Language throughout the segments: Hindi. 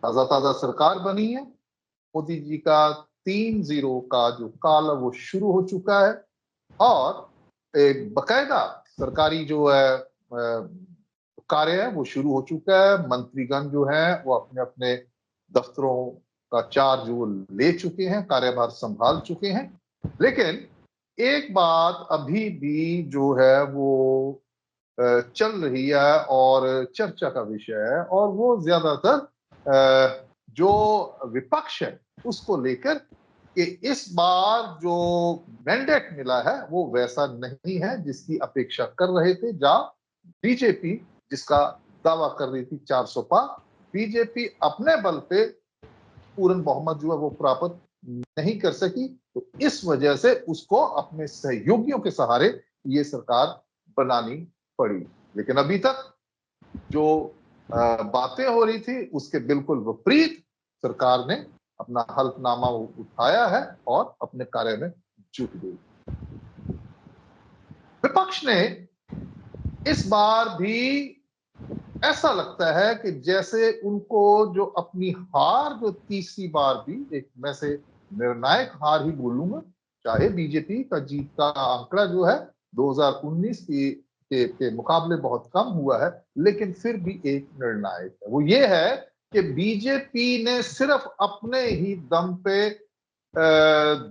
ताजा ताजा सरकार बनी है। मोदी जी का 3-0 का जो काल है वो शुरू हो चुका है और एक बकायदा सरकारी जो है कार्य है वो शुरू हो चुका है। मंत्रीगण जो है वो अपने अपने दफ्तरों का चार्ज वो ले चुके हैं, कार्यभार संभाल चुके हैं। लेकिन एक बात अभी भी जो है वो चल रही है और चर्चा का विषय है, और वो ज्यादातर जो विपक्ष है उसको लेकर कि इस बार जो मैंडेट मिला है वो वैसा नहीं है जिसकी अपेक्षा कर रहे थे। जहां बीजेपी जिसका दावा कर रही थी 400 पार, बीजेपी अपने बल पे पूर्ण बहुमत जो है वो प्राप्त नहीं कर सकी, तो इस वजह से उसको अपने सहयोगियों के सहारे ये सरकार बनानी पड़ी। लेकिन अभी तक जो बातें हो रही थी उसके बिल्कुल विपरीत सरकार ने अपना हल्फनामा उठाया है और अपने कार्य में जुट गई। विपक्ष ने इस बार भी ऐसा लगता है कि जैसे उनको जो अपनी हार जो तीसरी बार भी, एक मैं से निर्णायक हार ही बोलूंगा, चाहे बीजेपी का जीत का आंकड़ा जो है 2019 के मुकाबले बहुत कम हुआ है, लेकिन फिर भी एक निर्णायक है। वो ये है कि बीजेपी ने सिर्फ अपने ही दम पे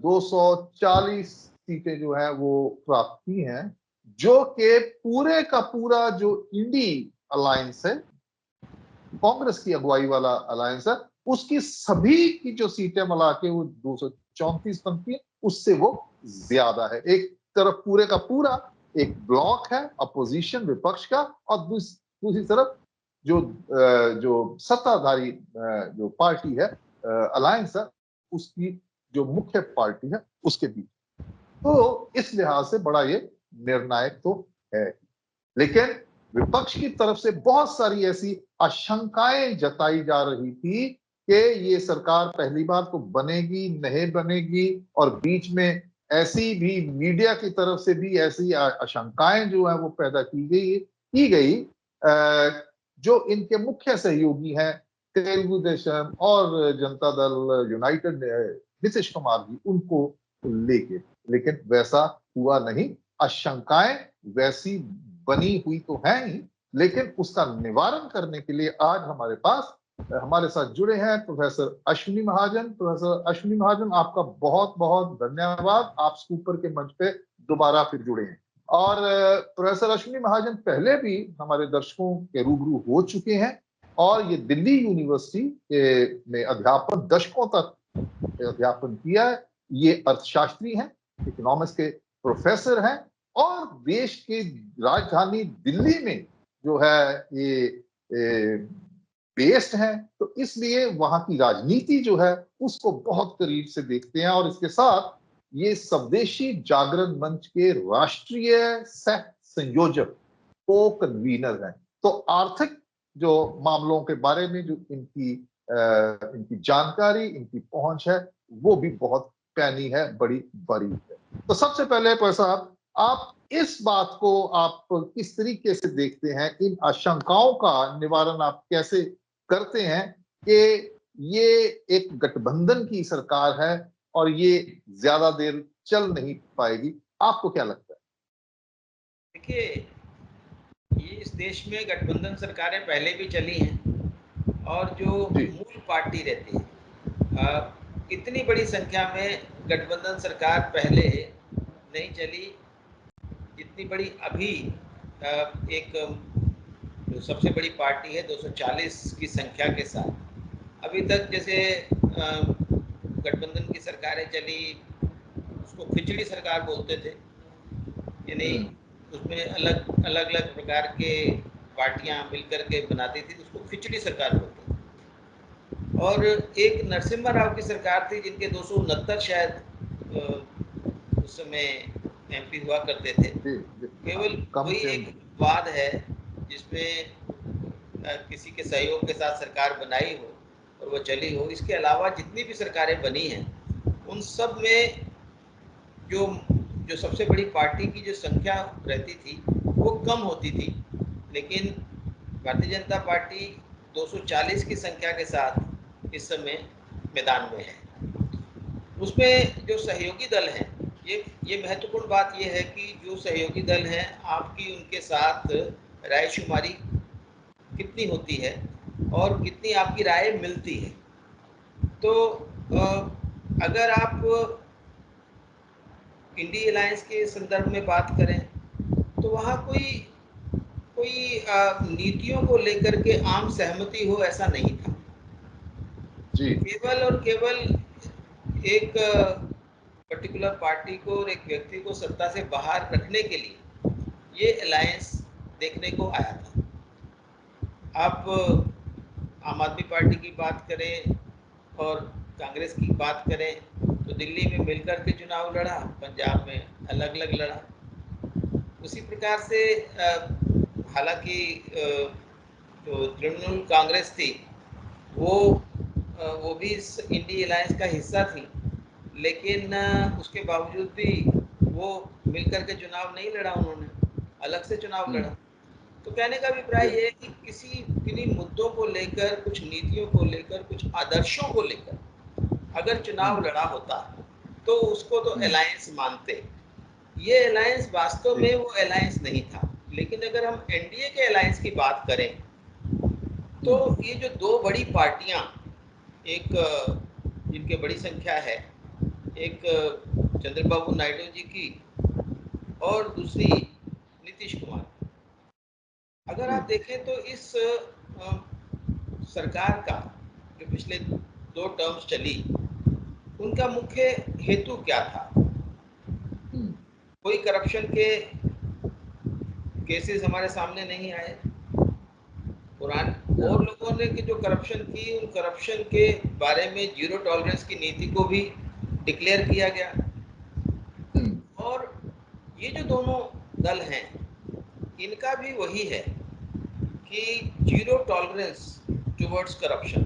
240 सीटें जो है वो प्राप्त की हैं, जो कि पूरे का पूरा जो इंडी अलायंस है, कांग्रेस की अगुवाई वाला अलायंस है, उसकी सभी की जो सीटें मिला के वो 234 बनती है, उससे वो ज्यादा है। एक तरफ पूरे का पूरा एक ब्लॉक है अपोजिशन विपक्ष का, और दूसरी तरफ जो सत्ताधारी जो पार्टी है अलायंस है, उसकी जो मुख्य पार्टी है उसके बीच। तो इस लिहाज से बड़ा ये निर्णायक तो है। लेकिन विपक्ष की तरफ से बहुत सारी ऐसी आशंकाएं जताई जा रही थी कि ये सरकार पहली बार तो बनेगी नहीं बनेगी, और बीच में ऐसी भी मीडिया की तरफ से भी ऐसी आशंकाएं जो है वो पैदा की गई जो इनके मुख्य सहयोगी हैं तेलुगु देशम और जनता दल यूनाइटेड नीतीश कुमार जी, उनको लेके। लेकिन वैसा हुआ नहीं। आशंकाएं वैसी बनी हुई तो है ही, लेकिन उसका निवारण करने के लिए आज हमारे साथ जुड़े हैं प्रोफेसर अश्विनी महाजन। प्रोफेसर अश्विनी महाजन, आपका बहुत बहुत धन्यवाद, आप स्कूपर के मंच पे दोबारा फिर जुड़े हैं। और प्रोफेसर अश्विनी महाजन पहले भी हमारे दर्शकों के रूबरू हो चुके हैं, और ये दिल्ली यूनिवर्सिटी में अध्यापन दशकों तक अध्यापन किया है। ये अर्थशास्त्री हैं, इकोनॉमिक्स के प्रोफेसर हैं, और देश की राजधानी दिल्ली में जो है ये बेस्ड है, तो इसलिए वहां की राजनीति जो है उसको बहुत करीब से देखते हैं। और इसके साथ ये स्वदेशी जागरण मंच के राष्ट्रीय सह संयोजक को कन्वीनर हैं। तो आर्थिक जो मामलों के बारे में जो इनकी जानकारी, इनकी पहुंच है, वो भी बहुत पैनी है, बड़ी बारीक है। तो सबसे पहले प्रोफेसर साहब, आप इस बात को आप किस तरीके से देखते हैं, इन आशंकाओं का निवारण आप कैसे करते हैं कि ये एक गठबंधन की सरकार है और ये ज्यादा देर चल नहीं पाएगी, आपको क्या लगता है? देखिए, ये इस देश में गठबंधन सरकारें पहले भी चली हैं, और जो मूल पार्टी रहती है, इतनी बड़ी संख्या में गठबंधन सरकार पहले नहीं चली जितनी बड़ी अभी एक जो सबसे बड़ी पार्टी है 240 की संख्या के साथ अभी तक जैसे गठबंधन की सरकारें चली, उसको खिचड़ी सरकार बोलते थे, यानी उसमें अलग अलग प्रकार के पार्टियां मिलकर के बनाती थी, उसको खिचड़ी सरकार बोलते थे। और एक नरसिम्हा राव की सरकार थी जिनके 269 शायद उस समय एमपी हुआ करते थे। केवल वही एक वाद है जिसमें किसी के सहयोग के साथ सरकार बनाई हो और वो चली हो। इसके अलावा जितनी भी सरकारें बनी हैं उन सब में जो सबसे बड़ी पार्टी की जो संख्या रहती थी वो कम होती थी, लेकिन भारतीय जनता पार्टी 240 की संख्या के साथ इस समय मैदान में है। उसमें जो सहयोगी दल हैं, ये महत्वपूर्ण बात ये है कि जो सहयोगी दल हैं आपकी उनके साथ रायशुमारी कितनी होती है और कितनी आपकी राय मिलती है। तो अगर आप इंडी अलायंस के संदर्भ में बात करें तो वहाँ कोई कोई नीतियों को लेकर के आम सहमति हो ऐसा नहीं था। जी केवल और केवल एक पर्टिकुलर पार्टी को और एक व्यक्ति को सत्ता से बाहर रखने के लिए ये अलायंस देखने को आया था। आप आम आदमी पार्टी की बात करें और कांग्रेस की बात करें तो दिल्ली में मिलकर के चुनाव लड़ा, पंजाब में अलग अलग लड़ा। उसी प्रकार से हालांकि जो तृणमूल कांग्रेस थी वो भी इस इंडी अलायंस का हिस्सा थी, लेकिन उसके बावजूद भी वो मिलकर के चुनाव नहीं लड़ा, उन्होंने अलग से चुनाव लड़ा। तो कहने का अभिप्राय ये है कि किन्हीं मुद्दों को लेकर, कुछ नीतियों को लेकर, कुछ आदर्शों को लेकर अगर चुनाव लड़ा होता तो उसको तो अलायंस मानते। ये अलायंस वास्तव में वो अलायंस नहीं था। लेकिन अगर हम एनडीए के अलायंस की बात करें तो ये जो दो बड़ी पार्टियां, एक जिनकी बड़ी संख्या है, एक चंद्रबाबू नायडू जी की और दूसरी नीतीश कुमार। अगर आप देखें तो इस सरकार का जो पिछले 2 टर्म्स चली, उनका मुख्य हेतु क्या था? कोई करप्शन के केसेस हमारे सामने नहीं आए। और लोगों ने कि जो करप्शन की, उन करप्शन के बारे में जीरो टॉलरेंस की नीति को भी डिक्लेयर किया गया। और ये जो दोनों दल हैं, इनका भी वही है कि zero tolerance towards corruption.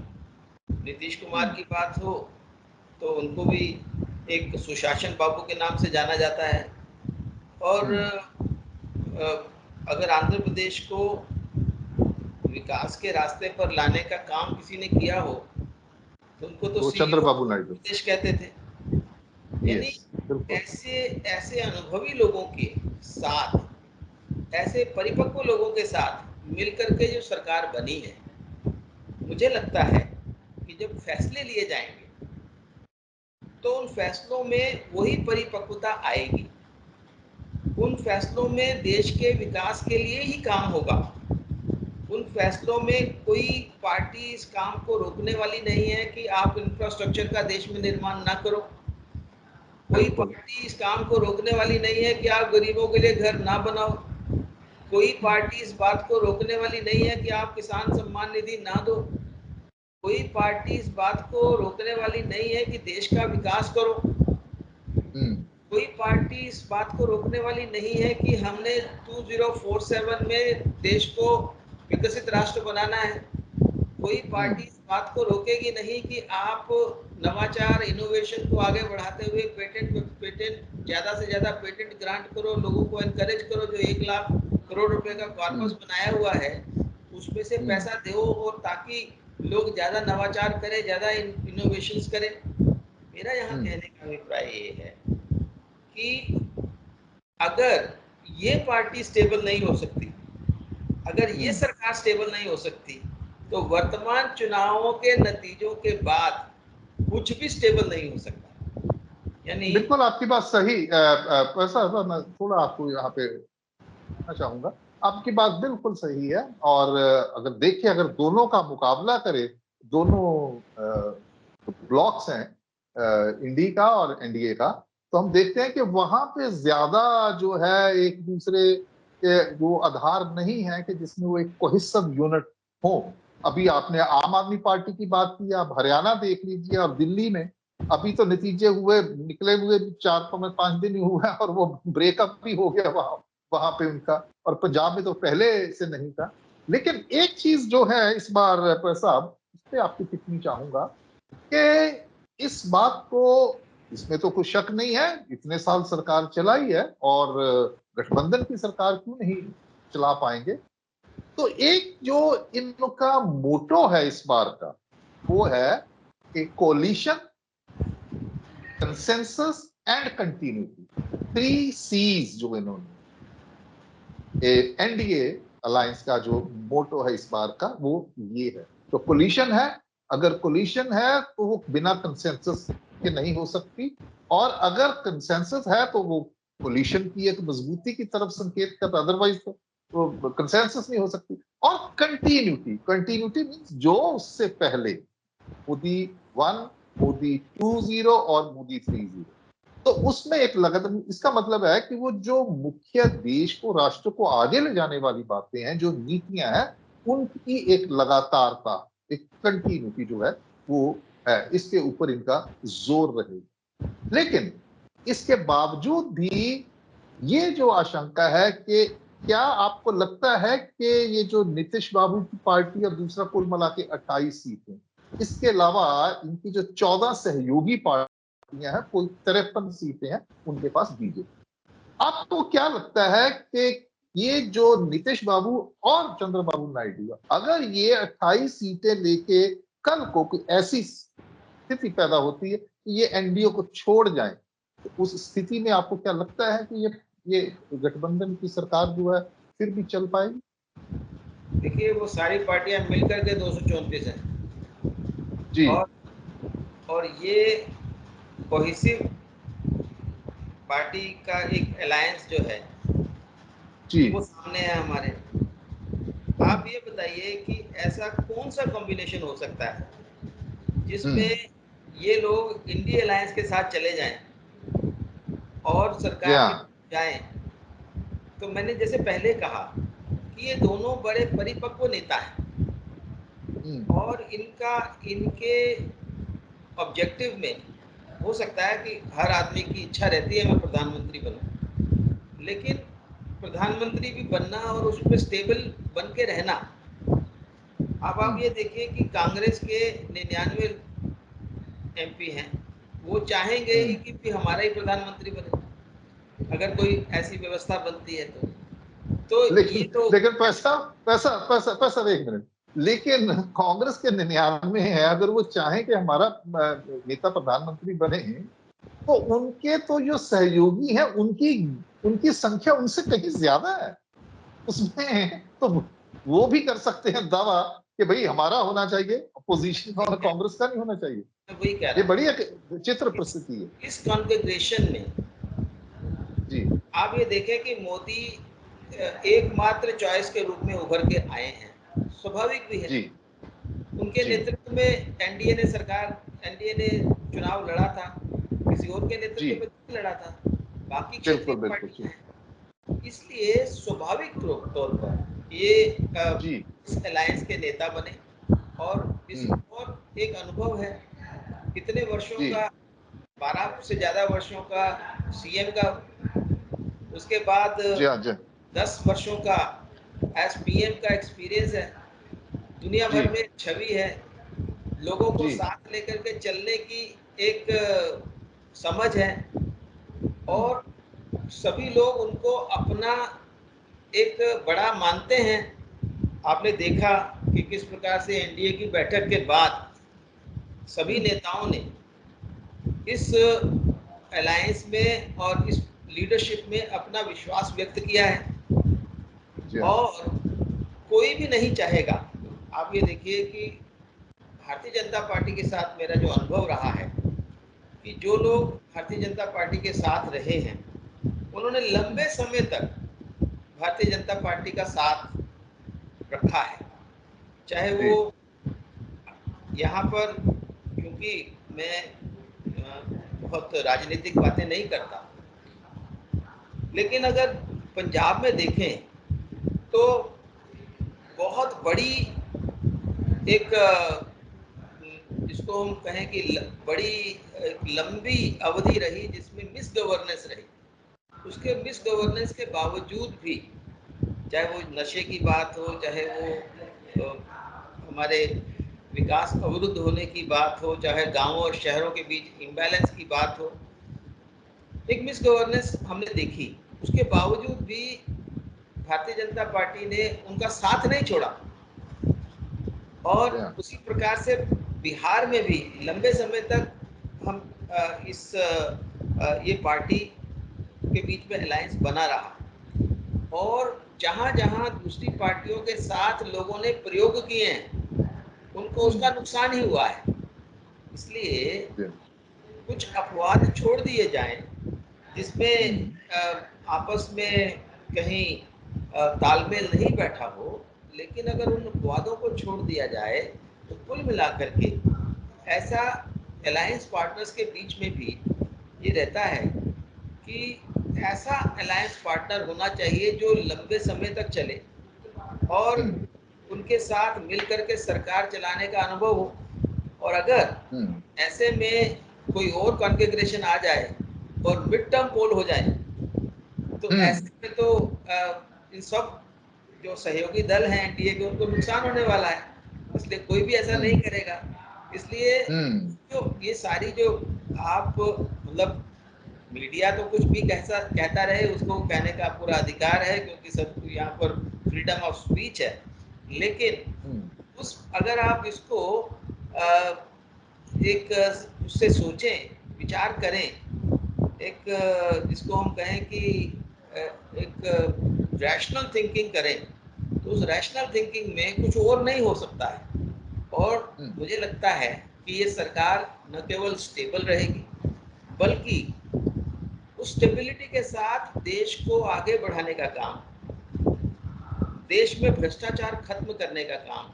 Nitish Kumar की बात हो तो उनको भी एक सुशासन बाबू के नाम से जाना जाता है। और अगर आंध्र प्रदेश को विकास के रास्ते पर लाने का काम किसी ने किया हो तो उनको तो चंद्रबाबू नायडू प्रदेश कहते थे। यानी ऐसे अनुभवी लोगों के साथ, ऐसे परिपक्व लोगों के साथ मिलकर के जो सरकार बनी है, मुझे लगता है कि जब फैसले लिए जाएंगे तो उन फैसलों में वही परिपक्वता आएगी। उन फैसलों में देश के विकास के लिए ही काम होगा। उन फैसलों में कोई पार्टी इस काम को रोकने वाली नहीं है कि आप इंफ्रास्ट्रक्चर का देश में निर्माण ना करो। कोई पार्टी इस काम को रोकने वाली नहीं है कि आप गरीबों के लिए घर ना बनाओ। कोई पार्टी इस बात को रोकने वाली नहीं है कि आप किसान सम्मान निधि ना दो। कोई पार्टी इस बात को रोकने वाली नहीं है कि देश का विकास करो। कोई पार्टी इस बात को रोकने वाली नहीं है कि हमने 2047 में देश को विकसित राष्ट्र बनाना है। कोई पार्टी इस बात को रोकेगी नहीं कि आप नवाचार, इनोवेशन को आगे बढ़ाते हुए पेटेंट ज्यादा से ज्यादा पेटेंट ग्रांट करो, लोगों को एनकरेज करो। जो 1 लाख करोड़ रुपए का कॉर्पस बनाया हुआ है उसमें से पैसा दो, और ताकि लोग ज्यादा नवाचार करें, ज्यादा इनोवेशंस करें। मेरा यहाँ कहने का अभिप्राय ये है कि अगर ये पार्टी स्टेबल नहीं हो सकती, अगर ये सरकार स्टेबल नहीं हो सकती, तो वर्तमान चुनावों के नतीजों के बाद कुछ भी स्टेबल नहीं हो सकता। यानी बिल्कुल आपकी बात सही। ऐसा मैं थोड़ा आपको यहाँ पे चाहूंगा, आपकी बात बिल्कुल सही है। और अगर देखिए, अगर दोनों का मुकाबला करें, दोनों ब्लॉक्स हैं, इंडी का और एनडीए का, तो हम देखते हैं कि वहां पे ज्यादा जो है एक दूसरे के वो आधार नहीं है कि जिसमें वो एक कोहेसिव यूनिट हो। अभी आपने आम आदमी पार्टी की बात की, आप हरियाणा देख लीजिए और दिल्ली में अभी तो नतीजे निकले हुए 4-5 दिन ही हुआ है और वो ब्रेकअप भी हो गया वहां पे उनका। और पंजाब में तो पहले से नहीं था। लेकिन एक चीज जो है इस बार साहब, इस पे आपकी टिप्पणी चाहूंगा कि इस बात को, इसमें तो कुछ शक नहीं है, इतने साल सरकार चलाई है और गठबंधन की सरकार क्यों नहीं चला पाएंगे। तो एक जो इनका मोटो है इस बार का, वो है a coalition, consensus and continuity, 3 C's जो इन्होंने एनडीए अलायंस का जो मोटो है इस बार का, वो ये है। तो कोलिशन है, अगर कोलिशन है तो वो बिना कंसेंसस के नहीं हो सकती, और अगर कंसेंसस है तो वो कोलिशन की एक मजबूती की तरफ संकेत करता, अदरवाइज तो कंसेंसस नहीं हो सकती। और कंटिन्यूटी, कंटिन्यूटी मींस जो उससे पहले मोदी 1, मोदी 2.0 और मोदी 3.0, तो उसमें एक लगातार, इसका मतलब है कि वो जो मुख्य देश को, राष्ट्र को आगे ले जाने वाली बातें हैं, जो नीतियां हैं, उनकी एक लगातारता, एक कंटिन्यूटी जो है वो है, इसके ऊपर इनका जोर रहेगा। लेकिन इसके बावजूद भी ये जो आशंका है कि क्या आपको लगता है कि ये जो नीतीश बाबू की पार्टी और दूसरा कुल मिला के 28 सीटें, इसके अलावा इनकी जो 14 सहयोगी पार्टियां हैं, कुल 53 सीटें हैं उनके पास बीजेपी, आपको क्या लगता है कि ये जो नीतीश बाबू और चंद्रबाबू नायडू, अगर ये 28 सीटें लेके कल को कोई ऐसी स्थिति पैदा होती है कि ये एनडीए को छोड़ जाए, तो उस स्थिति में आपको क्या लगता है कि ये गठबंधन की सरकार जो है फिर भी चल पाएगी? देखिए, वो सारी पार्टियां मिलकर के 234 हैं, जी और ये कोहेसिव पार्टी का एक अलायंस जो है जी। वो सामने है हमारे। आप ये बताइए कि ऐसा कौन सा कॉम्बिनेशन हो सकता है जिसमें ये लोग इंडिया अलायंस के साथ चले जाएं और जी सरकार में हाँ। जाएं। तो मैंने जैसे पहले कहा कि ये दोनों बड़े परिपक्व नेता हैं, और इनके ऑब्जेक्टिव में हो सकता है कि हर आदमी की इच्छा रहती है मैं प्रधानमंत्री बनूं, लेकिन प्रधानमंत्री भी बनना और उसमें स्टेबल बन के रहना। अब आप ये देखिए कि कांग्रेस के 99 एमपी हैं, वो चाहेंगे ही कि हमारा ही प्रधानमंत्री बने अगर कोई ऐसी व्यवस्था बनती है तो ये लेकिन तो लेकिन पैसा पैसा पैसा पैसा, एक मिनट, लेकिन कांग्रेस के 99 है, अगर वो चाहें कि हमारा नेता प्रधानमंत्री बने, तो उनके तो जो सहयोगी हैं, उनकी उनकी संख्या उनसे कहीं ज्यादा है उसमें, तो वो भी कर सकते हैं दावा कि भाई हमारा होना चाहिए, अपोजिशन का और कांग्रेस का नहीं होना चाहिए। मैं वही कह ये रहा बड़ी हूँ। एक चित्र इस परिस्थिति है। इस कॉन्फ़िगरेशन में जी आप ये देखें कि मोदी एकमात्र चॉइस के रूप में उभर के आए हैं, स्वाभाविक भी है। जी उनके जी नेतृत्व में एनडीए ने चुनाव लड़ा था, किसी और के जी, नेतृत्व में नहीं लड़ा था, बाकी क्षेत्रीय बिल्कुल बिल्कुल पार्टियां जी हैं। इसलिए स्वाभाविक तौर पर ये जी। इस अलायंस के नेता बने, और और एक अनुभव है कितने वर्षों जी का, 12 से ज्यादा वर्षों का सीएम का, उसके बाद जी हाँ जी 10 वर्षों का एज पीएम का एक्सपीरियंस है, दुनिया जी भर में छवि है, लोगों को जी। साथ लेकर के चलने की एक समझ है, और सभी लोग उनको अपना एक बड़ा मानते हैं। आपने देखा कि किस प्रकार से एनडीए की बैठक के बाद सभी नेताओं ने इस अलायंस में और इस लीडरशिप में अपना विश्वास व्यक्त किया है, जी हाँ और कोई भी नहीं चाहेगा। आप ये देखिए कि भारतीय जनता पार्टी के साथ मेरा जो अनुभव रहा है कि जो लोग भारतीय जनता पार्टी के साथ रहे हैं उन्होंने लंबे समय तक भारतीय जनता पार्टी का साथ रखा है, चाहे जी वो यहाँ पर, क्योंकि मैं बहुत राजनीतिक बातें नहीं करता, लेकिन अगर पंजाब में देखें तो बहुत बड़ी एक जिसको हम कहें कि बड़ी लंबी अवधि रही जिसमें मिस गवर्नेंस रही। उसके मिस गवर्नेंस के बावजूद भी, चाहे वो नशे की बात हो, चाहे वो हमारे विकास अवरुद्ध होने की बात हो, चाहे गांवों और शहरों के बीच इम्बैलेंस की बात हो, एक मिस गवर्नेंस हमने देखी। उसके बावजूद भी भारतीय जनता पार्टी ने उनका साथ नहीं छोड़ा, और जी हाँ उसी प्रकार से बिहार में भी लंबे समय तक हम ये पार्टी के बीच में अलायंस बना रहा और जहां-जहां दूसरी पार्टियों के साथ लोगों ने प्रयोग किए हैं, उनको उसका नुकसान ही हुआ है। इसलिए कुछ अपवाद छोड़ दिए जाएँ, जिसमें आपस में कहीं तालमेल नहीं बैठा हो, लेकिन अगर उन अपवादों को छोड़ दिया जाए, तो कुल मिलाकर के ऐसा अलायंस पार्टनर्स के बीच में भी ये रहता है कि ऐसा अलायंस पार्टनर होना चाहिए जो लंबे समय तक चले और उनके साथ मिलकर के सरकार चलाने का अनुभव हो। और अगर ऐसे में कोई और कॉन्फ़िगरेशन आ जाए और मिड टर्म पोल हो जाए, तो ऐसे में तो इन सब जो सहयोगी दल हैं एनडीए के, उनको नुकसान होने वाला है। इसलिए कोई भी ऐसा नहीं करेगा। इसलिए जो ये सारी जो आप मतलब मीडिया तो कुछ भी कहता रहे, उसको कहने का पूरा अधिकार है, क्योंकि सब यहाँ पर फ्रीडम ऑफ स्पीच है। लेकिन अगर आप इसको एक उससे सोचें, विचार करें, एक जिसको हम कहें कि एक रैशनल थिंकिंग करें, तो उस रैशनल थिंकिंग में कुछ और नहीं हो सकता है। और मुझे लगता है कि ये सरकार न केवल स्टेबल रहेगी, बल्कि उस स्टेबिलिटी के साथ देश को आगे बढ़ाने का काम, देश में भ्रष्टाचार खत्म करने का काम,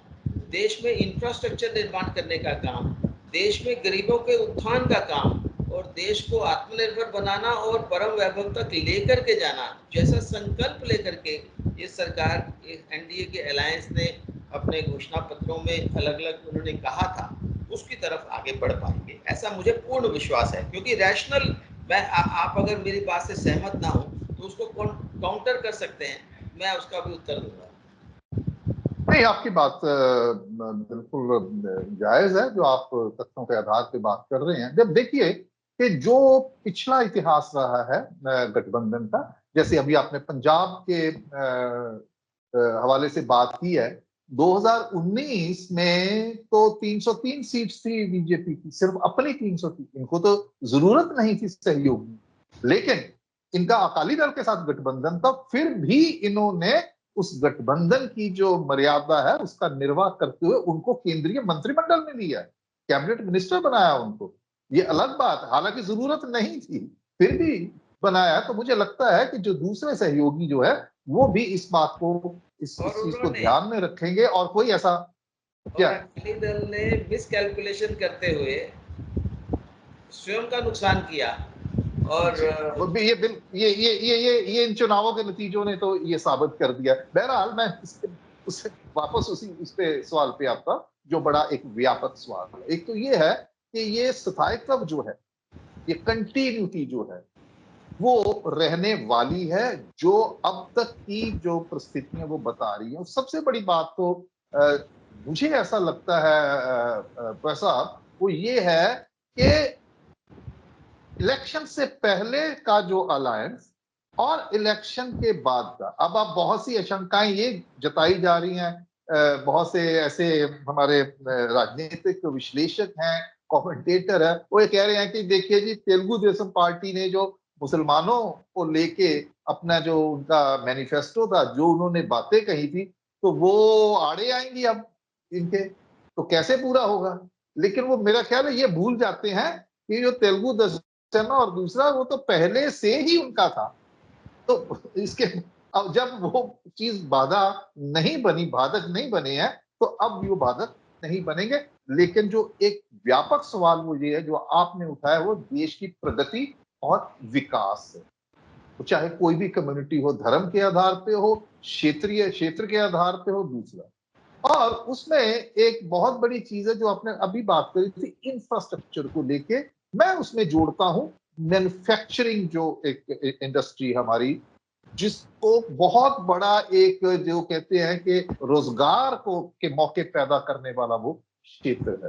देश में इंफ्रास्ट्रक्चर निर्माण करने का काम, देश में गरीबों के उत्थान का काम और देश को आत्मनिर्भर बनाना और परम वैभव तक लेकर के जाना, जैसा संकल्प लेकर के ये सरकार एनडीए के अलायंस ने अपने घोषणा पत्रों में अलग-अलग उन्होंने कहा था, उसकी तरफ आगे बढ़ पाएंगे, ऐसा मुझे पूर्ण विश्वास है। क्योंकि रैशनल आप अगर मेरी बात से सहमत ना हो तो उसको काउंटर कर सकते हैं, मैं उसका भी उत्तर दूंगा। नहीं, आपकी बात बिल्कुल जायज है, जो आप तथ्यों के आधार पे बात कर रहे हैं। जब देखिए कि जो पिछला इतिहास रहा है गठबंधन का, जैसे अभी आपने पंजाब के हवाले से बात की है, 2019 में तो 303 सीट थी बीजेपी की, सिर्फ अपनी 303। इनको तो जरूरत नहीं थी सहयोग की, लेकिन इनका अकाली दल के साथ गठबंधन था, फिर भी इन्होंने उस गठबंधन की जो मर्यादा है उसका निर्वाह करते हुए उनको केंद्रीय मंत्रिमंडल में लिया, कैबिनेट मिनिस्टर बनाया उनको। ये अलग बात है, हालांकि जरूरत नहीं थी, फिर भी बनाया। तो मुझे लगता है कि जो दूसरे सहयोगी जो है वो भी इस बात को, इस चीज को ध्यान में रखेंगे और कोई ऐसा क्या, और अकाली दल ने मिसकैलकुलेशन करते हुए स्वयं का नुकसान किया। और ये बिल ये इन चुनावों के नतीजों ने तो ये साबित कर दिया। बहरहाल मैं उससे वापस उस पे सवाल पे आता, जो बड़ा एक व्यापक सवाल है। एक तो ये है कि ये स्थायित्व जो है, ये कंटिन्यूटी जो है, वो रहने वाली है, जो अब तक की जो परिस्थितियां वो बता रही हैं। सबसे बड़ी बात तो मुझे ऐसा लगता है प्रसाद, वो ये है कि इलेक्शन से पहले का जो अलायंस और इलेक्शन के बाद का, अब आप बहुत सी आशंकाएं ये जताई जा रही हैं, बहुत से ऐसे हमारे राजनीतिक विश्लेषक हैं, कमेंटेटर है, वो ये कह रहे हैं कि देखिए जी, तेलुगु देशम पार्टी ने जो मुसलमानों को लेके अपना जो उनका मैनिफेस्टो था, जो उन्होंने बातें कही थी, तो वो आड़े आएंगी अब इनके, तो कैसे पूरा होगा। लेकिन वो मेरा ख्याल है ये भूल जाते हैं कि जो तेलुगु देशम और दूसरा वो तो पहले से ही उनका था। तो इसके अब जब वो चीज बाधा नहीं बनी, बाधक नहीं बने हैं, तो अब वो बाधक नहीं बनेंगे। लेकिन जो एक व्यापक सवाल वो ये है जो आपने उठाया, वो देश की प्रगति और विकास है। तो चाहे कोई भी कम्युनिटी हो, धर्म के आधार पे हो, क्षेत्र के आधार पे हो, दूसरा। और उसमें एक बहुत बड़ी चीज है जो आपने अभी बात करी थी, इंफ्रास्ट्रक्चर को लेके। मैं उसमें जोड़ता हूं मैन्युफैक्चरिंग, जो एक इंडस्ट्री हमारी, जिसको बहुत बड़ा एक जो कहते हैं कि रोजगार को के मौके पैदा करने वाला वो क्षेत्र है।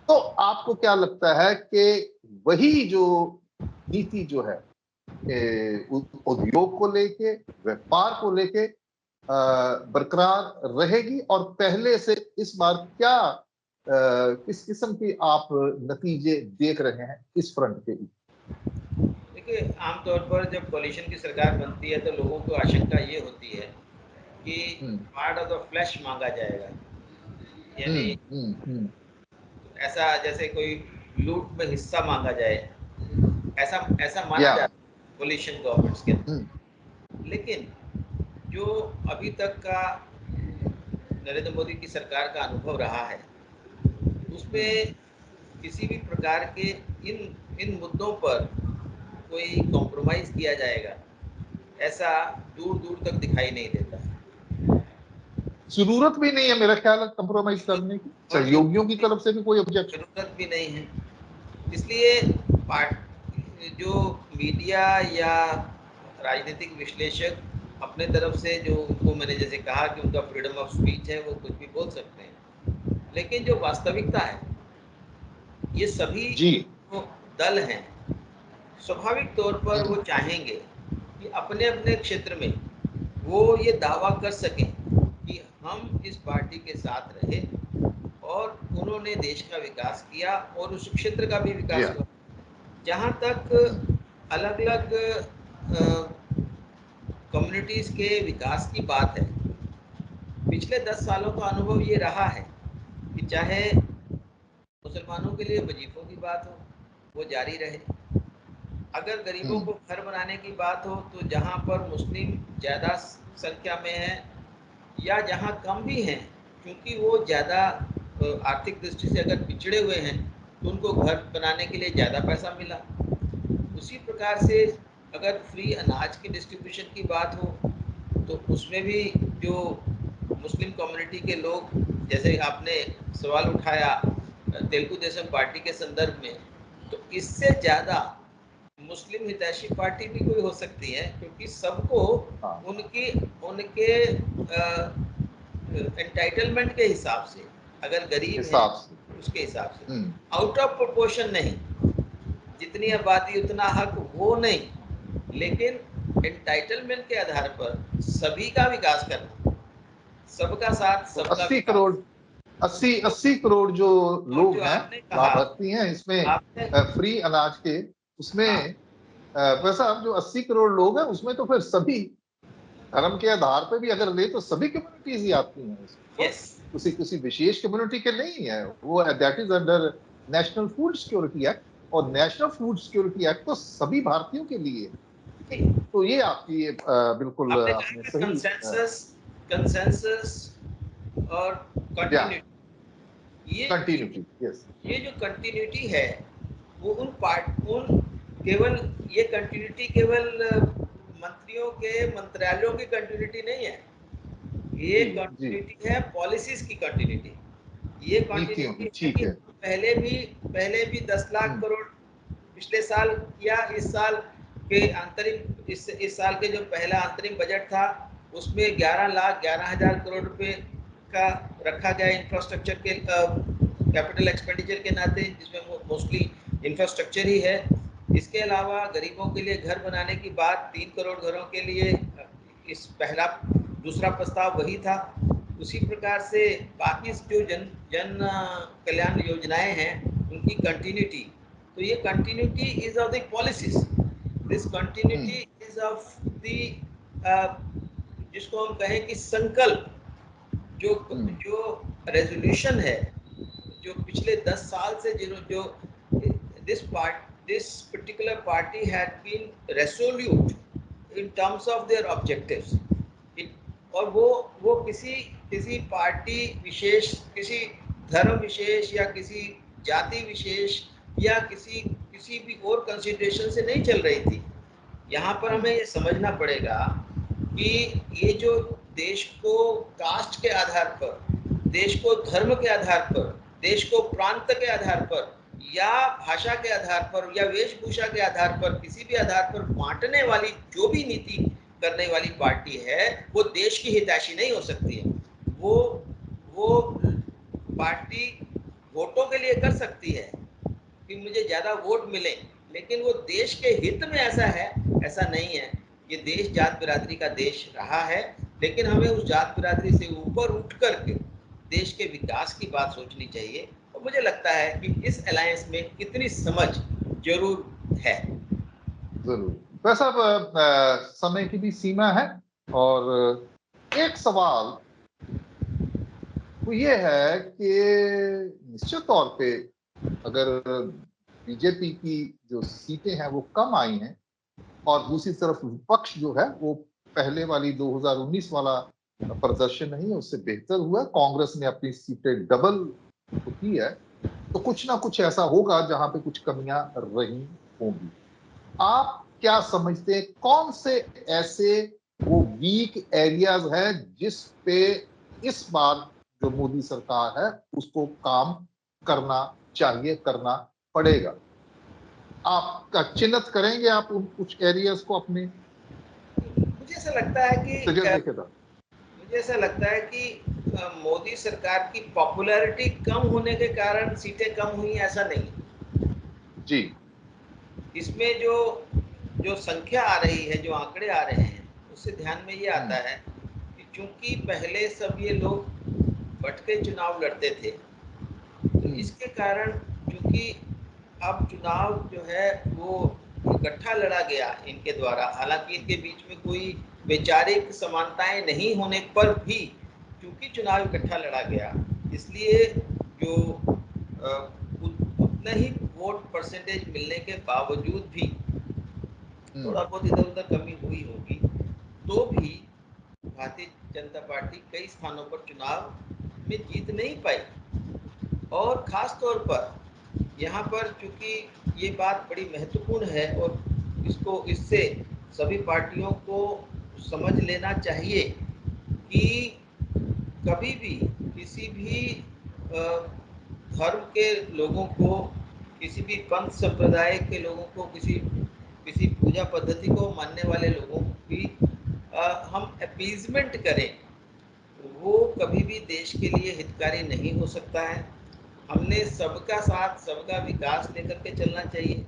तो आपको क्या लगता है कि वही जो नीति जो है उद्योग को लेके, व्यापार को लेके बरकरार रहेगी, और पहले से इस बार क्या किस किस्म की आप नतीजे देख रहे हैं इस फ्रंट पे? देखिए, आमतौर पर जब कोalition की सरकार बनती है तो लोगों को आशंका ये होती है कि हम्म पार्ट ऑफ द फ्लैश मांगा जाएगा, यानी हम्म। ऐसा जैसे कोई लूट में हिस्सा मांगा जाए, ऐसा ऐसा माना या जाता है कोalition गवर्नमेंट्स के अंदर। हम्म लेकिन जो अभी तक का नरेंद्र मोदी की सरकार का अनुभव रहा है, हम्म उसमें किसी भी प्रकार के इन इन मुद्दों पर कोई कॉम्प्रोमाइज किया जाएगा, ऐसा दूर दूर तक दिखाई नहीं देता। जरूरत भी नहीं है मेरा ख्याल है कंप्रोमाइज करने की, और सहयोगियों की तरफ से भी कोई ऑब्जेक्शन। जरूरत भी नहीं है, इसलिए जो मीडिया या राजनीतिक विश्लेषक अपने तरफ से जो उनको मैंने जैसे कहा कि उनका फ्रीडम ऑफ स्पीच है, वो कुछ भी बोल सकते हैं, लेकिन जो वास्तविकता है, ये सभी जी जो दल हैं स्वाभाविक तौर पर वो हम्म चाहेंगे कि अपने अपने क्षेत्र में वो ये दावा कर सकें कि हम इस पार्टी के साथ रहे और उन्होंने देश का विकास किया और उस क्षेत्र का भी जी विकास हाँ हुआ। जहाँ तक अलग अलग कम्युनिटीज़ के विकास की बात है, पिछले 10 सालों का अनुभव ये रहा है कि चाहे मुसलमानों के लिए वजीफों की बात हो, वो जारी रहे। अगर गरीबों को घर बनाने की बात हो तो जहाँ पर मुस्लिम ज़्यादा संख्या में है या जहाँ कम भी हैं, क्योंकि वो ज़्यादा आर्थिक दृष्टि से अगर पिछड़े हुए हैं तो उनको घर बनाने के लिए ज़्यादा पैसा मिला। उसी प्रकार से अगर फ्री अनाज की डिस्ट्रीब्यूशन की बात हो तो उसमें भी जो मुस्लिम कम्युनिटी के लोग, जैसे आपने सवाल उठाया तेलुगु देशम पार्टी के संदर्भ में, तो इससे ज़्यादा मुस्लिम हितैषी पार्टी भी कोई हो सकती है, क्योंकि सबको हाँ उनकी उनके एंटाइटलमेंट के हिसाब से, अगर गरीब हैं हिसाब से उसके हिसाब से, हम्म आउट ऑफ प्रोपोर्शन नहीं, जितनी आबादी उतना हक वो नहीं, लेकिन एंटाइटलमेंट के आधार पर सभी का विकास करना, सबका साथ तो सबका 80 करोड़ विकास। 80 करोड़ जो और लोग जो हैं, आपने कहा, लाभार्थी हैं इसमें, आपने फ्री अनाज के, उसमें हाँ, वैसा जो 80 करोड़ लोग हैं उसमें तो फिर सभी धर्म के आधार पे भी अगर ले तो सभी कम्युनिटीज ही आती हैं उसमें, तो यस, किसी किसी विशेष कम्युनिटी के नहीं है वो। That is under national food security act, और नेशनल फूड सिक्योरिटी एक्ट तो सभी भारतीयों के लिए है। ठीक है, तो ये आपकी बिल्कुल आपने कहा आपने कि सही कंसेंसस कंसेंसस और या कंटिन्यूटी, ये कंटिन्यूटी यस ये जो कंटिन्यूटी है वो उन केवल, ये कंटिन्यूटी केवल मंत्रियों के मंत्रालयों की कंटिन्यूटी नहीं है, ये जी जी कंटिन्यूटी है पॉलिसीज की कंटिन्यूटी। ये नीतियों कंटिन्यूटी की है ठीक कि है पहले भी 10 लाख हम्म करोड़ पिछले साल किया, इस साल के अंतरिम इस साल के जो पहला अंतरिम बजट था उसमें 11,11,000 करोड़ रुपए का रखा गया इंफ्रास्ट्रक्चर के कैपिटल एक्सपेंडिचर के नाते, जिसमें मोस्टली इंफ्रास्ट्रक्चर ही है। इसके अलावा गरीबों के लिए घर बनाने की बात, 3 करोड़ घरों के लिए इस पहला दूसरा प्रस्ताव वही था। उसी प्रकार से बाकी जो जन कल्याण योजनाएं हैं उनकी कंटिन्यूटी, तो ये continuity is of the policies, this continuity hmm is of the जिसको हम कहें कि संकल्प, जो हम्म जो रेजोल्यूशन है, जो पिछले 10 साल से जो this particular party had been resolute in terms of their objectives, और वो किसी पार्टी विशेष, किसी धर्म विशेष या किसी जाति विशेष या किसी भी और कंसिडरेशन से नहीं चल रही थी। यहाँ पर हमें ये समझना पड़ेगा कि ये जो देश को कास्ट के आधार पर, देश को धर्म के आधार पर, देश को प्रांत के आधार पर या भाषा के आधार पर या वेशभूषा के आधार पर, किसी भी आधार पर बांटने वाली जो भी नीति करने वाली पार्टी है वो देश की हितैषी नहीं हो सकती है। वो पार्टी वोटों के लिए कर सकती है कि मुझे ज़्यादा वोट मिले, लेकिन वो देश के हित में ऐसा है, ऐसा नहीं है। ये देश जात बिरादरी का देश रहा है, लेकिन हमें उस जात बिरादरी से ऊपर उठ करके देश के विकास की बात सोचनी चाहिए। तो मुझे लगता है कि इस अलायंस में कितनी समझ जरूर है। जरूर। वैसा समय की भी सीमा है। और एक सवाल वो ये है कि निश्चित तौर पे अगर बीजेपी की जो सीटें हैं वो कम आई हैं और दूसरी तरफ विपक्ष जो है वो पहले वाली 2019 वाला प्रदर्शन नहीं है, उससे बेहतर हुआ। कांग्रेस ने अपनी सीटें डबल की है, तो कुछ ना कुछ ऐसा होगा जहां पे कुछ कमियां रही होंगी। आप क्या समझते हैं कौन से ऐसे वो वीक एरियाज हैं जिस पे इस बार जो मोदी सरकार है उसको काम करना चाहिए, करना पड़ेगा? आपका चिन्हित करेंगे आप उन कुछ एरियाज को अपने मुझे ऐसा लगता है कि तजर्बे के साथ? मुझे ऐसा लगता है कि मोदी सरकार की पॉपुलैरिटी कम होने के कारण सीटें कम हुई, ऐसा नहीं। जी। इसमें जो जो संख्या आ रही है, जो आंकड़े आ रहे हैं, उससे ध्यान में ये आता है कि चूंकि पहले सब ये लोग बट के चुनाव लड़ते थे, तो इसके कारण चूंकि अब चुनाव जो है वो इकट्ठा लड़ा गया इनके द्वारा, हालांकि इनके बीच में कोई वैचारिक समानताएं नहीं होने पर भी क्योंकि चुनाव इकट्ठा लड़ा गया, इसलिए जो उतना ही वोट परसेंटेज मिलने के बावजूद भी थोड़ा बहुत इधर उधर कमी हुई होगी, तो भी भारतीय जनता पार्टी कई स्थानों पर चुनाव में जीत नहीं पाई। और खास तौर पर यहाँ पर चूंकि ये बात बड़ी महत्वपूर्ण है और इससे सभी पार्टियों को समझ लेना चाहिए कि कभी भी किसी भी धर्म के लोगों को, किसी भी पंथ संप्रदाय के लोगों को, किसी किसी पूजा पद्धति को मानने वाले लोगों की हम अपीजमेंट करें, वो कभी भी देश के लिए हितकारी नहीं हो सकता है। हमने सबका साथ, सबका विकास लेकर के चलना चाहिए।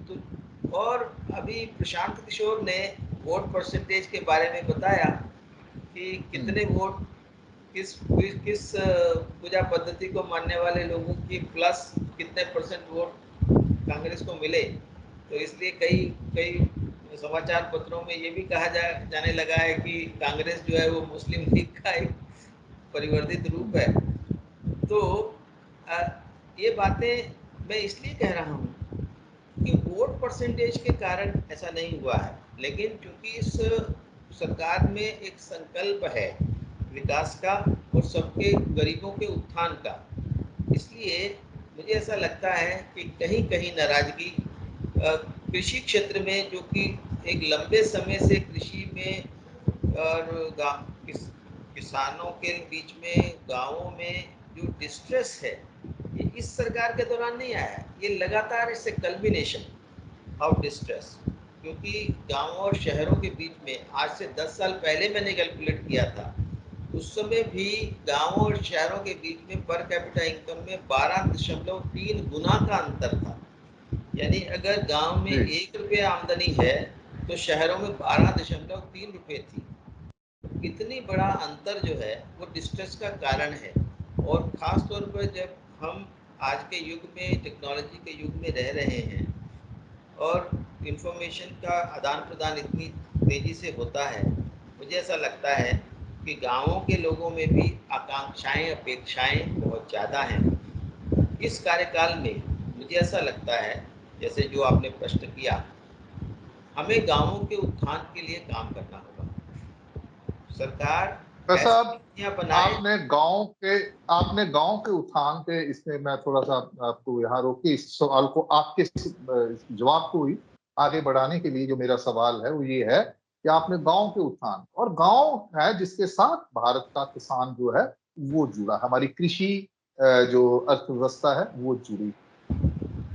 तो और अभी प्रशांत किशोर ने वोट परसेंटेज के बारे में बताया कि कितने वोट किस किस पूजा पद्धति को मानने वाले लोगों की प्लस कितने परसेंट वोट कांग्रेस को मिले। तो इसलिए कई कई समाचार पत्रों में ये भी कहा जाने लगा है कि कांग्रेस जो है वो मुस्लिम लीग का एक परिवर्तित रूप है। तो ये बातें मैं इसलिए कह रहा हूँ कि वोट परसेंटेज के कारण ऐसा नहीं हुआ है, लेकिन क्योंकि इस सरकार में एक संकल्प है विकास का और सबके गरीबों के उत्थान का, इसलिए मुझे ऐसा लगता है कि कहीं कहीं नाराजगी कृषि क्षेत्र में, जो कि एक लंबे समय से कृषि में और किसानों के बीच में गांवों में जो डिस्ट्रेस है, ये इस सरकार के दौरान नहीं आया है, ये लगातार इससे कल्बिनेशन ऑफ डिस्ट्रेस। क्योंकि गांवों और शहरों के बीच में आज से 10 साल पहले मैंने कैलकुलेट किया था, उस समय भी गांवों और शहरों के बीच में पर कैपिटा इनकम में 12.3 गुना का अंतर था। यानी अगर गांव में 1 रुपये आमदनी है तो शहरों में 12.3 रुपये थी। इतनी बड़ा अंतर जो है वो डिस्ट्रेस का कारण है। और ख़ास तौर पर जब हम आज के युग में, टेक्नोलॉजी के युग में रह रहे हैं और इंफॉर्मेशन का आदान प्रदान इतनी तेज़ी से होता है, मुझे ऐसा लगता है कि गांवों के लोगों में भी आकांक्षाएं, अपेक्षाएं बहुत ज़्यादा हैं। इस कार्यकाल में मुझे ऐसा लगता है, जैसे जो आपने प्रश्न किया, हमें गांवों के उत्थान के लिए काम करना होगा। सरकार वैसे ऐसी आप नीतियां बनाए। आपने गांव के उत्थान के, इसमें मैं थोड़ा सा आपको यहाँ रोक के इस सवाल को आपके जवाब को ही आगे बढ़ाने के लिए जो मेरा सवाल है वो ये है कि आपने गांव के उत्थान, और गांव है जिसके साथ भारत का किसान जो है वो जुड़ा, हमारी कृषि जो अर्थव्यवस्था है वो जुड़ी।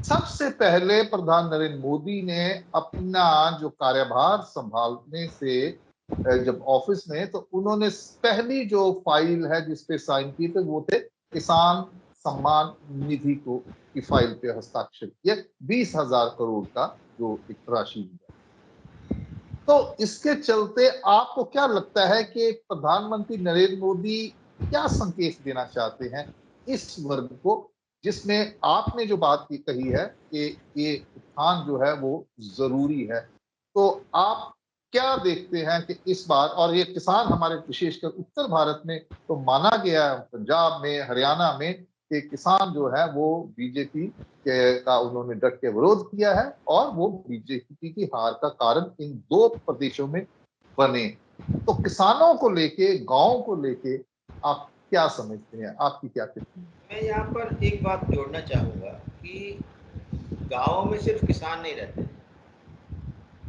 सबसे पहले प्रधान नरेंद्र मोदी ने अपना जो कार्यभार संभालने से जब ऑफिस में, तो उन्होंने पहली जो फाइल है जिसपे साइन किए थे वो थे किसान सम्मान निधि को की फाइल पे हस्ताक्षर किए, 20,000 करोड़ का जो एक राशि है। तो इसके चलते आपको क्या लगता है कि प्रधानमंत्री नरेंद्र मोदी क्या संकेत देना चाहते हैं इस वर्ग को, जिसमें आपने जो बात की कही है कि ये उत्थान जो है वो जरूरी है। तो आप क्या देखते हैं कि इस बार, और ये किसान हमारे विशेषकर उत्तर भारत में तो माना गया है, पंजाब में, हरियाणा में, कि किसान जो है वो बीजेपी का उन्होंने डट के विरोध किया है और वो बीजेपी की हार का कारण इन दो प्रदेशों में बने। तो किसानों को लेके, गांव को लेके आप क्या समझते हैं, आपकी क्या टिप्पणी? मैं यहाँ पर एक बात जोड़ना चाहूँगा कि गाँव में सिर्फ किसान नहीं रहते।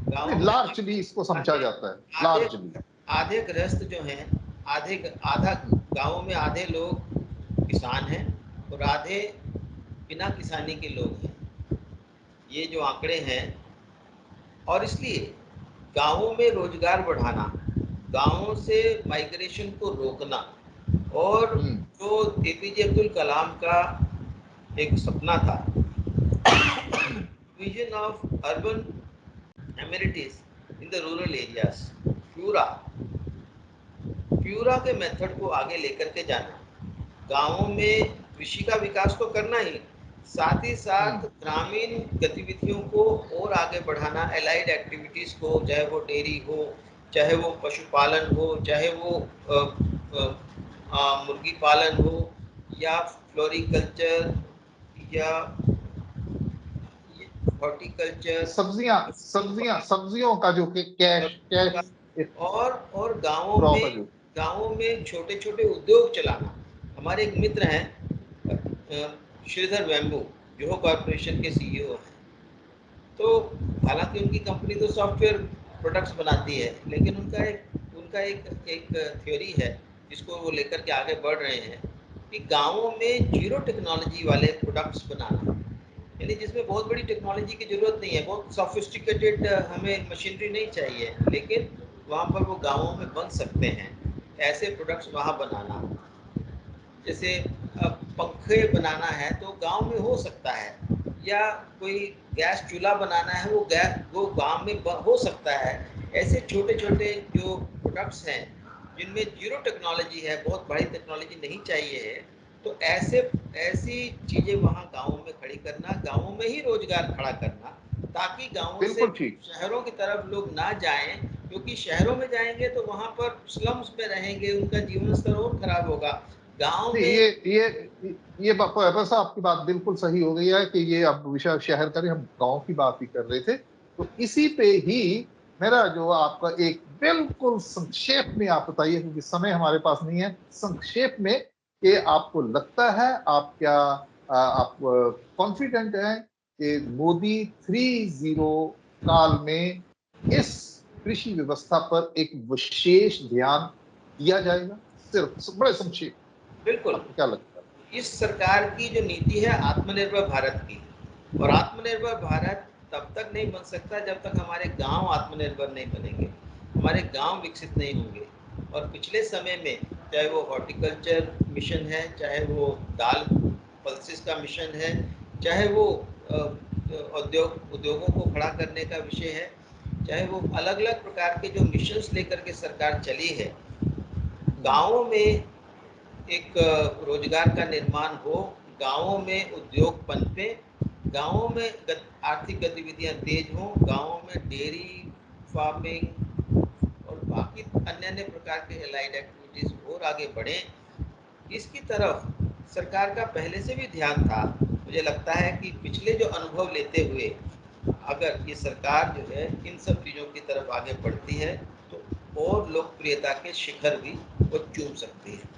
गाँव में लार्जली इसको समझा आधे जाता है, आधे लार्जली। आधे गृहस्थ जो हैं, आधा गाँव में आधे लोग किसान हैं और आधे बिना किसानी के लोग हैं। ये जो आंकड़े हैं, और इसलिए गाँवों में रोजगार बढ़ाना, गाँवों से माइग्रेशन को रोकना, और हम्म। जो एपीजे अब्दुल कलाम का एक सपना था, vision of urban amenities in the rural areas, PURA PURA के मेथड को आगे लेकर के जाना, गाँवों में कृषि का विकास तो करना ही, साथ ही साथ हम्म। ग्रामीण गतिविधियों को और आगे बढ़ाना, एलाइड एक्टिविटीज़ को, चाहे वो डेयरी हो, चाहे वो पशुपालन हो, चाहे वो मुर्गी पालन हो, या फ्लोरिकल्चर, या हॉर्टिकल्चर, सब्जियां सब्जियां सब्जियों का जो कि कैश कैश एक और गाँवों क्रॉप है में जो। छोटे छोटे उद्योग चलाना। हमारे एक मित्र हैं श्रीधर वेम्बू, जोहो कॉरपोरेशन के सीईओ हैं। तो हालांकि उनकी कंपनी तो सॉफ्टवेयर प्रोडक्ट्स बनाती है, लेकिन उनका एक थ्योरी है जिसको वो लेकर के आगे बढ़ रहे हैं, कि गाँवों में जीरो टेक्नोलॉजी वाले प्रोडक्ट्स बनाना, यानी जिसमें बहुत बड़ी टेक्नोलॉजी की ज़रूरत नहीं है, बहुत सॉफिस्टिकेटेड हमें मशीनरी नहीं चाहिए, लेकिन वहाँ पर वो गाँवों में बन सकते हैं, ऐसे प्रोडक्ट्स वहाँ बनाना। जैसे पंखे बनाना है तो गांव में हो सकता है, या कोई गैस चूल्हा बनाना है, वो गांव में हो सकता है। ऐसे छोटे छोटे जो प्रोडक्ट्स हैं जिनमें जीरो टेक्नोलॉजी है, बहुत बड़ी टेक्नोलॉजी नहीं चाहिए है, तो ऐसी चीज़ें वहाँ गाँवों में खड़ी करना, गाँवों में ही रोजगार खड़ा करना, ताकि गाँवों से बिल्कुल ठीक। शहरों की तरफ लोग ना जाएं, क्योंकि शहरों में जाएंगे तो वहाँ पर स्लम्स में रहेंगे, उनका जीवन स्तर और खराब होगा। गांव नहीं, में प्रोफेसर आपकी बात बिल्कुल सही हो गई है कि ये अब विषय शहर का नहीं, हम गांव की बात ही कर रहे थे। तो इसी पे ही मेरा जो आपका एक बिल्कुल संक्षेप में आप बताइए, क्योंकि समय हमारे पास नहीं है, संक्षेप में, कि आपको लगता है, आप क्या आप कॉन्फिडेंट हैं कि मोदी 3.0 काल में इस कृषि व्यवस्था पर एक विशेष ध्यान दिया जाएगा? सिर्फ बड़े संक्षेप, बिल्कुल, आपको क्या लगता है? इस सरकार की जो नीति है आत्मनिर्भर भारत की, और आत्मनिर्भर भारत तब तक नहीं बन सकता जब तक हमारे गांव आत्मनिर्भर नहीं बनेंगे, हमारे गांव विकसित नहीं होंगे। और पिछले समय में चाहे वो हॉर्टिकल्चर मिशन है, चाहे वो दाल पल्सेस का मिशन है, चाहे वो उद्योगों को खड़ा करने का विषय है, चाहे वो अलग अलग प्रकार के जो मिशंस लेकर के सरकार चली है, गाँवों में एक रोजगार का निर्माण हो, गाँवों में उद्योग पनपे, गाँवों में आर्थिक गतिविधियां तेज हों, गाँवों में डेयरी फार्मिंग और बाकी अन्य अन्य प्रकार के एलाइड एक्टिविटीज़ और आगे बढ़ें, इसकी तरफ सरकार का पहले से भी ध्यान था। मुझे लगता है कि पिछले जो अनुभव लेते हुए अगर ये सरकार जो है इन सब चीज़ों की तरफ आगे बढ़ती है, तो और लोकप्रियता के शिखर भी वो चूम सकती है।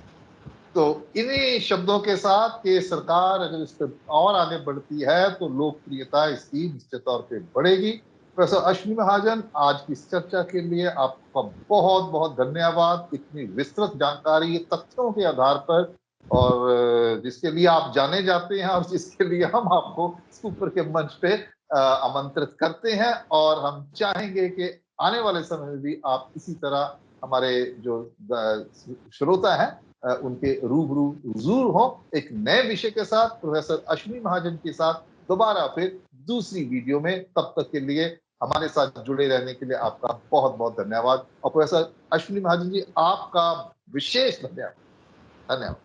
तो इन्हीं शब्दों के साथ कि सरकार अगर इस पर और आगे बढ़ती है तो लोकप्रियता इसकी निश्चित तौर पे बढ़ेगी। प्रोफेसर अश्विनी महाजन, आज की इस चर्चा के लिए आपका बहुत बहुत धन्यवाद। इतनी विस्तृत जानकारी तथ्यों के आधार पर, और जिसके लिए आप जाने जाते हैं और जिसके लिए हम आपको ऊपर के मंच पे आमंत्रित करते हैं, और हम चाहेंगे कि आने वाले समय में भी आप इसी तरह हमारे जो श्रोता हैं उनके रूबरू जरूर हो, एक नए विषय के साथ प्रोफेसर अश्विनी महाजन के साथ दोबारा फिर दूसरी वीडियो में। तब तक के लिए हमारे साथ जुड़े रहने के लिए आपका बहुत बहुत धन्यवाद। और प्रोफेसर अश्विनी महाजन जी, आपका विशेष धन्यवाद। धन्यवाद।